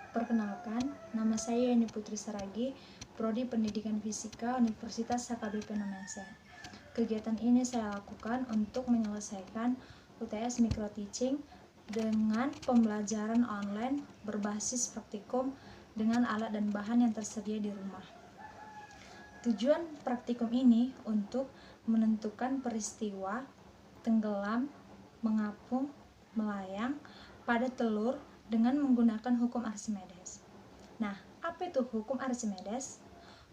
Perkenalkan, nama saya Yani Putri Saragi, Prodi Pendidikan Fisika Universitas HKBP Nomense. Kegiatan ini saya lakukan untuk menyelesaikan UTS Micro Teaching dengan pembelajaran online berbasis praktikum dengan alat dan bahan yang tersedia di rumah. Tujuan praktikum ini untuk menentukan peristiwa tenggelam, mengapung, melayang pada telur dengan menggunakan hukum Archimedes. Nah, apa itu hukum Archimedes?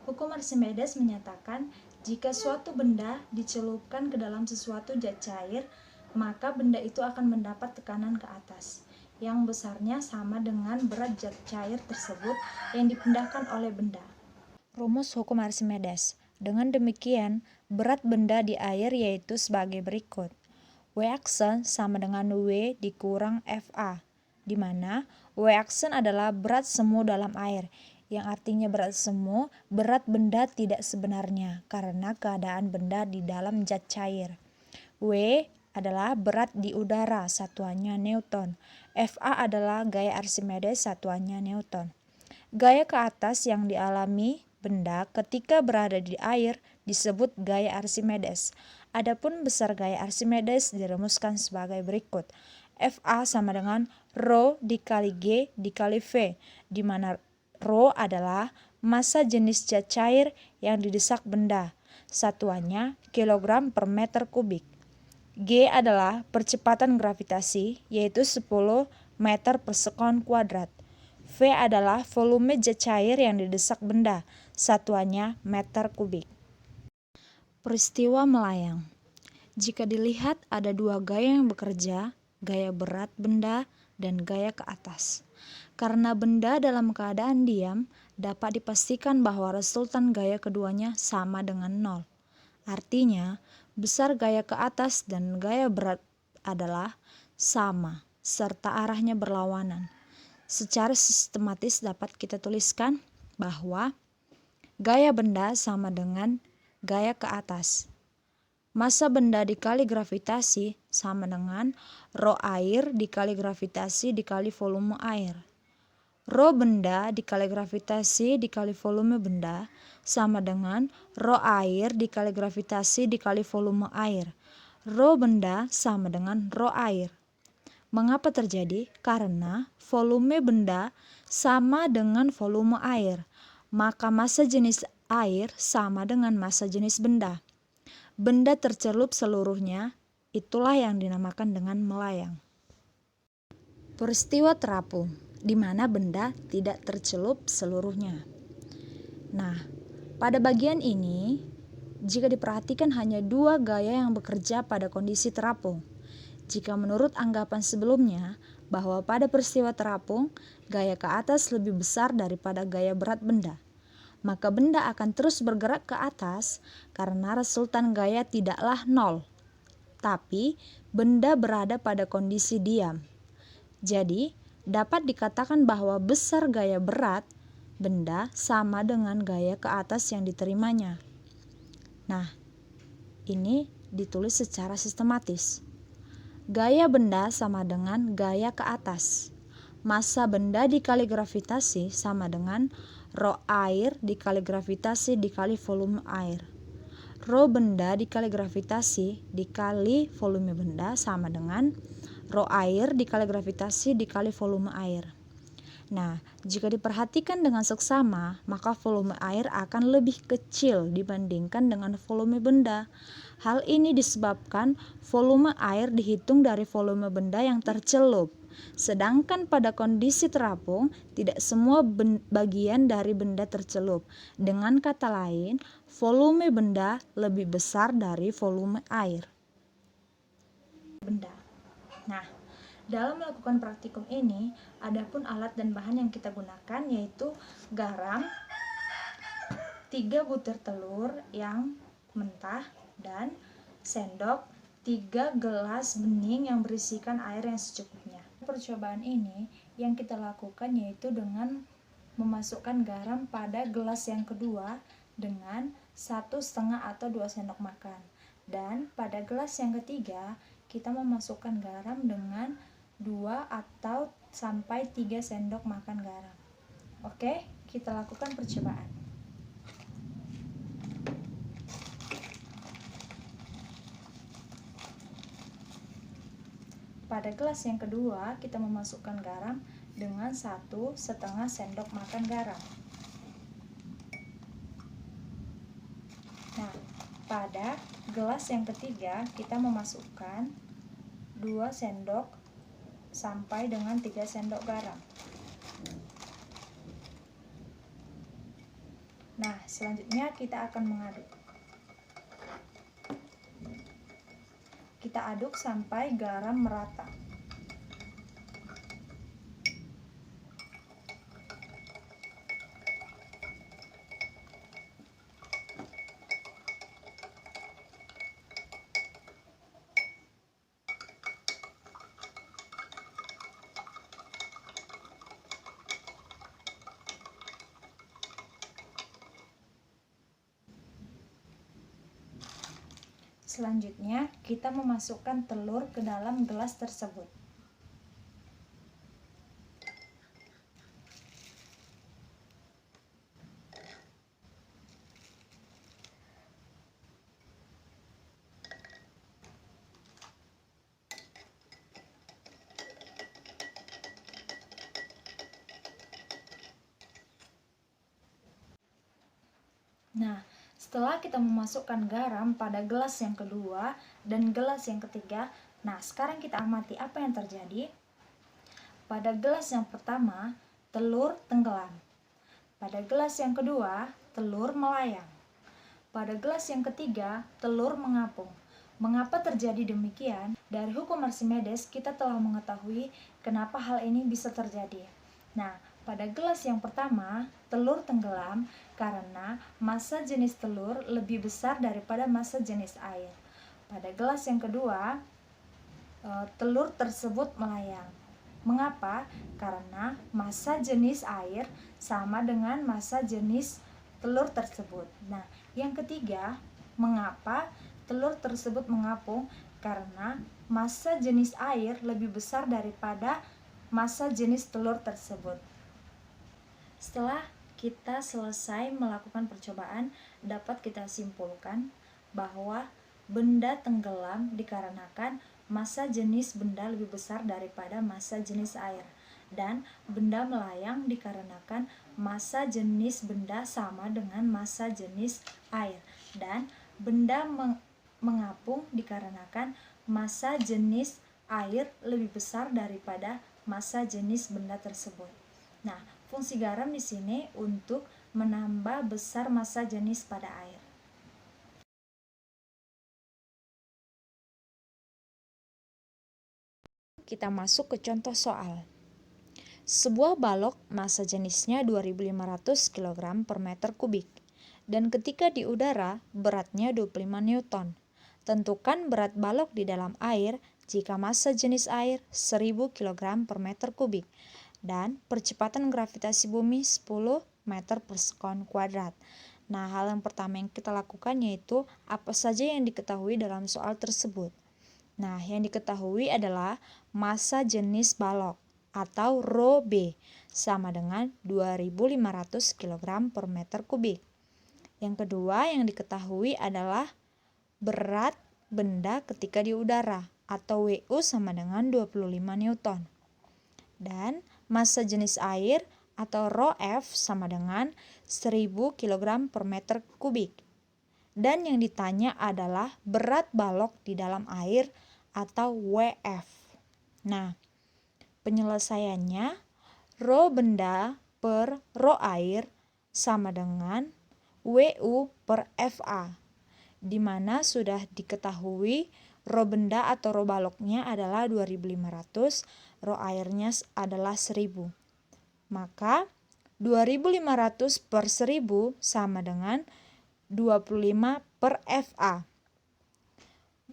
Hukum Archimedes menyatakan jika suatu benda dicelupkan ke dalam sesuatu zat cair, maka benda itu akan mendapat tekanan ke atas, yang besarnya sama dengan berat zat cair tersebut yang dipindahkan oleh benda. Rumus hukum Archimedes. Dengan demikian, berat benda di air yaitu sebagai berikut. W action sama dengan W dikurang FA, di mana W action adalah berat semu dalam air, yang artinya berat semu, berat benda tidak sebenarnya, karena keadaan benda di dalam zat cair. W adalah berat di udara, satuannya Newton. FA adalah gaya Archimedes, satuannya Newton. Gaya ke atas yang dialami benda ketika berada di air disebut gaya Archimedes. Adapun besar gaya Archimedes dirumuskan sebagai berikut. Fa sama dengan Rho dikali G dikali V, di mana Rho adalah massa jenis zat cair yang didesak benda. Satuannya kilogram per meter kubik. G adalah percepatan gravitasi, yaitu 10 meter per sekon kuadrat. V adalah volume zat cair yang didesak benda, satuannya meter kubik. Peristiwa melayang. Jika dilihat ada dua gaya yang bekerja, gaya berat benda dan gaya ke atas. Karena benda dalam keadaan diam, dapat dipastikan bahwa resultan gaya keduanya sama dengan nol. Artinya, besar gaya ke atas dan gaya berat adalah sama, serta arahnya berlawanan. Secara sistematis dapat kita tuliskan bahwa gaya benda sama dengan gaya ke atas. Massa benda dikali gravitasi sama dengan Rho air dikali gravitasi dikali volume air. Rho benda dikali gravitasi dikali volume benda sama dengan Rho air dikali gravitasi dikali volume air. Rho benda sama dengan Rho air. Mengapa terjadi? Karena volume benda sama dengan volume air, maka massa jenis air sama dengan massa jenis benda. Benda tercelup seluruhnya, itulah yang dinamakan dengan melayang. Peristiwa terapung, di mana benda tidak tercelup seluruhnya. Nah, pada bagian ini, jika diperhatikan hanya dua gaya yang bekerja pada kondisi terapung. Jika menurut anggapan sebelumnya bahwa pada peristiwa terapung, gaya ke atas lebih besar daripada gaya berat benda, maka benda akan terus bergerak ke atas karena resultan gaya tidaklah nol, tapi benda berada pada kondisi diam. Jadi, dapat dikatakan bahwa besar gaya berat benda sama dengan gaya ke atas yang diterimanya. Nah, ini ditulis secara sistematis. Gaya benda sama dengan gaya ke atas. Massa benda dikali gravitasi sama dengan Rho air dikali gravitasi dikali volume air. Rho benda dikali gravitasi dikali volume benda sama dengan Rho air dikali gravitasi dikali volume air. Nah, jika diperhatikan dengan seksama, maka volume air akan lebih kecil dibandingkan dengan volume benda. Hal ini disebabkan volume air dihitung dari volume benda yang tercelup. Sedangkan pada kondisi terapung, tidak semua bagian dari benda tercelup. Dengan kata lain, volume benda lebih besar dari volume air. Benda. Nah, dalam melakukan praktikum ini, adapun alat dan bahan yang kita gunakan yaitu garam, 3 butir telur yang mentah, dan sendok 3 gelas bening yang berisikan air yang secukupnya. Percobaan ini yang kita lakukan yaitu dengan memasukkan garam pada gelas yang kedua dengan 1,5 atau 2 sendok makan. Dan pada gelas yang ketiga kita memasukkan garam dengan 2 atau sampai 3 sendok makan garam. Oke, kita lakukan percobaan. Pada gelas yang kedua, kita memasukkan garam dengan 1,5 sendok makan garam. Nah, pada gelas yang ketiga, kita memasukkan 2 sendok sampai dengan 3 sendok garam. Nah, selanjutnya kita akan mengaduk. Kita aduk sampai garam merata. Selanjutnya, kita memasukkan telur ke dalam gelas tersebut. Nah, setelah kita memasukkan garam pada gelas yang kedua dan gelas yang ketiga, nah sekarang kita amati apa yang terjadi. Pada gelas yang pertama, telur tenggelam. Pada gelas yang kedua, telur melayang. Pada gelas yang ketiga, telur mengapung. Mengapa terjadi demikian? Dari hukum Archimedes, kita telah mengetahui kenapa hal ini bisa terjadi. Nah, pada gelas yang pertama, telur tenggelam karena massa jenis telur lebih besar daripada massa jenis air. Pada gelas yang kedua, telur tersebut melayang. Mengapa? Karena massa jenis air sama dengan massa jenis telur tersebut. Nah, yang ketiga, mengapa telur tersebut mengapung? Karena massa jenis air lebih besar daripada massa jenis telur tersebut. Setelah kita selesai melakukan percobaan, dapat kita simpulkan bahwa benda tenggelam dikarenakan massa jenis benda lebih besar daripada massa jenis air, dan benda melayang dikarenakan massa jenis benda sama dengan massa jenis air, dan benda mengapung dikarenakan massa jenis air lebih besar daripada massa jenis benda tersebut. Nah, fungsi garam di sini untuk menambah besar massa jenis pada air. Kita masuk ke contoh soal. Sebuah balok massa jenisnya 2500 kg per meter kubik, dan ketika di udara beratnya 25 Newton. Tentukan berat balok di dalam air jika massa jenis air 1000 kg per meter kubik dan percepatan gravitasi bumi 10 meter per sekon kuadrat. Nah, hal yang pertama yang kita lakukan yaitu apa saja yang diketahui dalam soal tersebut. Nah, yang diketahui adalah massa jenis balok atau Rho B sama dengan 2500 kg per meter kubik. Yang kedua yang diketahui adalah berat benda ketika di udara atau WU sama dengan 25 Newton. Dan massa jenis air atau Rho F sama dengan 1000 kg per meter kubik. Dan yang ditanya adalah berat balok di dalam air atau WF. Nah, penyelesaiannya Rho benda per Rho air sama dengan WU per FA, di mana sudah diketahui Rho benda atau Rho baloknya adalah 2500, Rho airnya adalah 1000. Maka 2500 per 1000 sama dengan 25 per FA.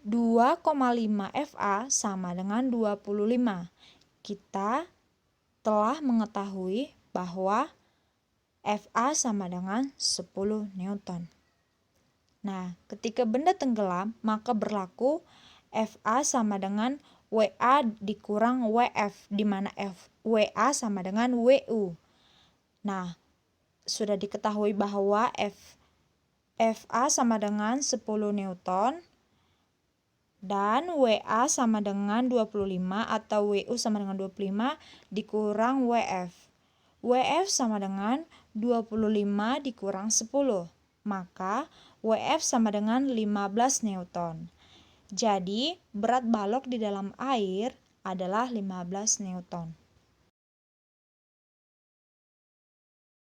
2,5 FA sama dengan 25. Kita telah mengetahui bahwa FA sama dengan 10 Newton. Nah, ketika benda tenggelam, maka berlaku FA sama dengan WA dikurang WF, di mana WA sama dengan WU. Nah, sudah diketahui bahwa FA sama dengan 10 Newton dan WA sama dengan 25 atau WU sama dengan 25 dikurang WF. WF sama dengan 25 dikurang 10. Maka WF sama dengan 15 Newton. Jadi berat balok di dalam air adalah 15 Newton.